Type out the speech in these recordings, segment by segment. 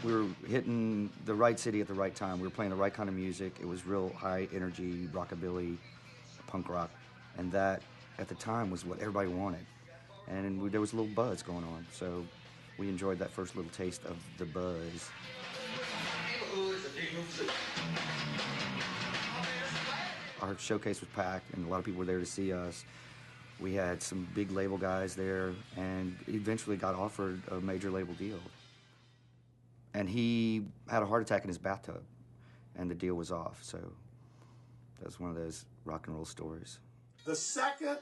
We were hitting the right city at the right time. We were playing the right kind of music. It was real high energy, rockabilly, punk rock. And that, at the time, was what everybody wanted. And there was a little buzz going on. So we enjoyed that first little taste of the buzz. Our showcase was packed, and a lot of people were there to see us. We had some big label guys there, and eventually got offered a major label deal. And he had a heart attack in his bathtub, and the deal was off. So that was one of those rock and roll stories. The second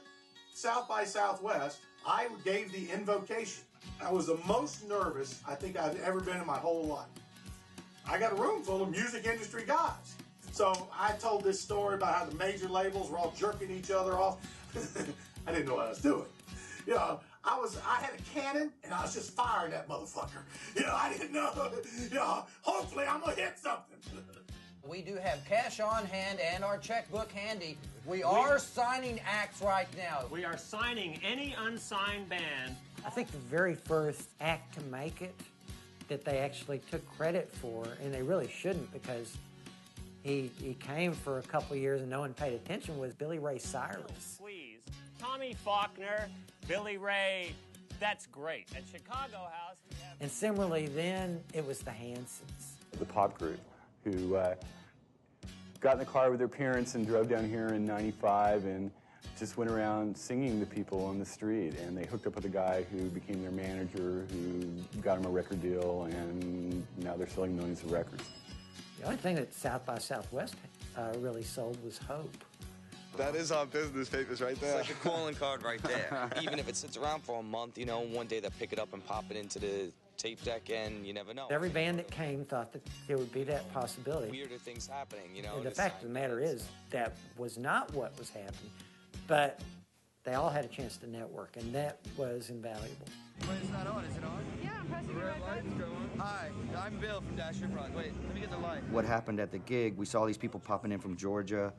South by Southwest, I gave the invocation. I was the most nervous I think I've ever been in my whole life. I got a room full of music industry guys. So I told this story about how the major labels were all jerking each other off. I didn't know what I was doing. You know, I had a cannon and I was just firing that motherfucker. You know, I didn't know. You know, hopefully I'm gonna hit something. We do have cash on hand and our checkbook handy. We are signing acts right now. We are signing any unsigned band. I think the very first act to make it that they actually took credit for, and they really shouldn't because he came for a couple years and no one paid attention, was Billy Ray Cyrus. Please. Tommy Faulkner, Billy Ray, that's great. At Chicago House. And similarly then, it was the Hansons. The pop group who got in the car with their parents and drove down here in '95 and just went around singing to people on the street. And they hooked up with a guy who became their manager, who got them a record deal, and now they're selling millions of records. The only thing that South by Southwest really sold was hope. That is our business papers right there. It's like a calling card right there. Even if it sits around for a month, you know, one day they'll pick it up and pop it into the tape deck, and you never know. Every band that came thought that there would be that possibility. Weirder things happening, you know. And the fact of the matter is that was not what was happening, but they all had a chance to network, and that was invaluable. Wait, it's not on. Is it on? Yeah, I'm pressing the red light's going. Hi, I'm Bill from Dasher Front. Wait, let me get the light. What happened at the gig, we saw these people popping in from Georgia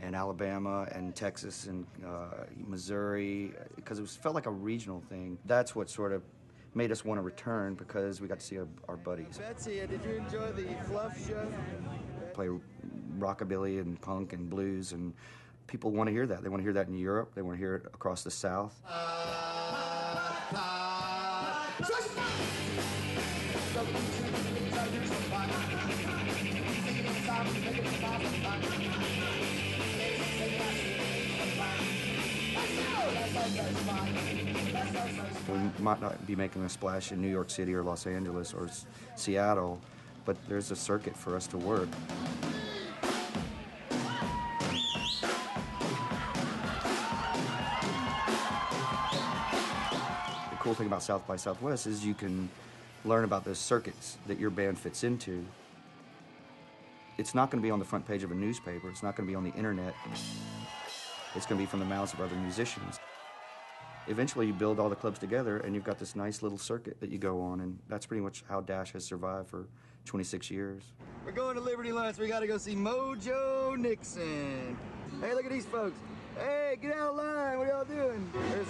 and Alabama and Texas and Missouri, because it felt like a regional thing. That's what sort of made us want to return, because we got to see our buddies. Betsy, did you enjoy the Fluff show? Play rockabilly and punk and blues, and people want to hear that. They want to hear that in Europe. They want to hear it across the South. We might not be making a splash in New York City or Los Angeles or Seattle, but there's a circuit for us to work. The cool thing about South by Southwest is you can learn about those circuits that your band fits into. It's not going to be on the front page of a newspaper. It's not going to be on the internet. It's going to be from the mouths of other musicians. Eventually, you build all the clubs together, and you've got this nice little circuit that you go on, and that's pretty much how Dash has survived for 26 years. We're going to Liberty Lunch. We got to go see Mojo Nixon. Hey, look at these folks. Hey, get out of line. What are y'all doing? There's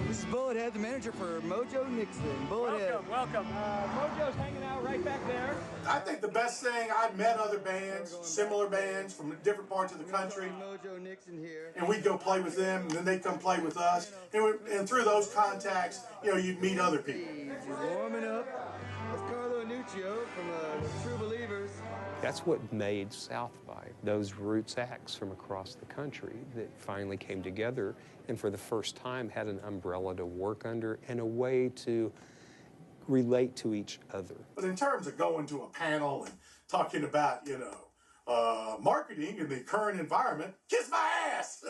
this is Bullethead, the manager for Mojo Nixon. Bullethead. Welcome. Mojo's hanging out right back there. I think the best thing, I've met other bands, similar bands from different parts of the country. Mojo Nixon here. And we'd go play with them, and then they'd come play with us. And through those contacts, you know, you'd meet other people. You're warming up. That's Carlo Nuccio from True Believers. That's what made South by, those roots acts from across the country that finally came together and for the first time had an umbrella to work under and a way to relate to each other. But in terms of going to a panel and talking about, you know, marketing in the current environment, kiss my ass!